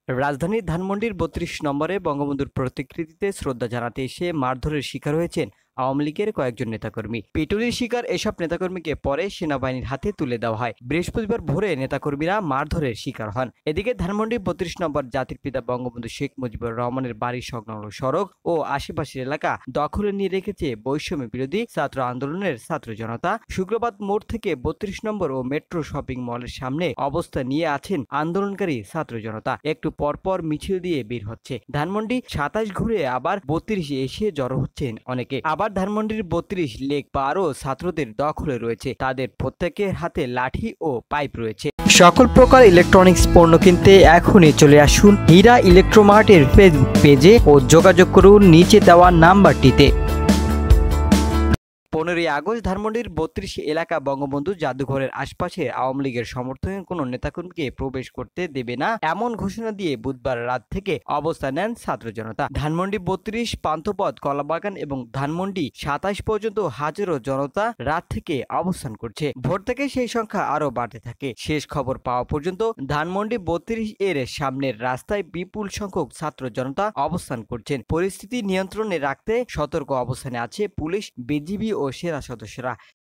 রাজধানীর ধানমন্ডির ৩২ নম্বরে বঙ্গবন্ধুর প্রতিকৃতিতে শ্রদ্ধা জানাতে এসে মারধরের শিকার হয়েছেন আওয়ামী লীগের কয়েকজন নেতাকর্মী। পিটুনির শিকার এসব নেতাকর্মীকে পরে সেনাবাহিনীর হাতে তুলে দেওয়া হয়। বৃহস্পতিবার ভোরে নেতাকর্মীরা মারধরের শিকার হন। এদিকে ধানমন্ডির ৩২ নম্বর জাতির পিতা বঙ্গবন্ধু শেখ মুজিবুর রহমানের বাড়ির সংলগ্ন সড়ক ও আশেপাশের এলাকা দখলে নিয়ে রেখেছে বৈষম্য বিরোধী ছাত্র আন্দোলনের ছাত্র জনতা। শুক্রবার মোড় থেকে ৩২ নম্বর ও মেট্রো শপিং মলের সামনে অবস্থান নিয়ে আছেন আন্দোলনকারী ছাত্র জনতা। একটু পরপর মিছিল দিয়ে বের হচ্ছে। ধানমন্ডি ২৭ ঘুরে আবার ৩২ এসে জড়ো হচ্ছেন অনেকে। আবার ধানমন্ডির ৩২ লেক পারও ছাত্রদের দখলে রয়েছে। তাদের প্রত্যেকের হাতে লাঠি ও পাইপ রয়েছে। সকল প্রকার ইলেকট্রনিক্স পণ্য কিনতে এখনই চলে আসুন হীরা ইলেকট্রোমার্টের ফেসবুক পেজে ও যোগাযোগ করুন নিচে দেওয়া নাম্বারটিতে। ১৫ই আগস্ট ধানমন্ডির ৩২ এলাকা বঙ্গবন্ধু জাদুঘরের আশপাশে আওয়ামী লীগের সমর্থনে কোনো নেতাকর্মীকে প্রবেশ করতে দেবে না এমন ঘোষণা দিয়ে বুধবার রাত থেকে অবস্থান নেন ছাত্র জনতা। ধানমন্ডি ৩২, পান্থপথ, কলাবাগান এবং ধানমন্ডি ২৭ পর্যন্ত হাজারো জনতা রাত থেকে অবস্থান করছে। ভোর থেকে সেই সংখ্যা আরো বাড়তে থাকে। শেষ খবর পাওয়া পর্যন্ত ধানমন্ডি ৩২ এর সামনের রাস্তায় বিপুল সংখ্যক ছাত্র জনতা অবস্থান করছেন। পরিস্থিতি নিয়ন্ত্রণে রাখতে সতর্ক অবস্থানে আছে পুলিশ, বিজিবি ও সেনা সদস্যরা।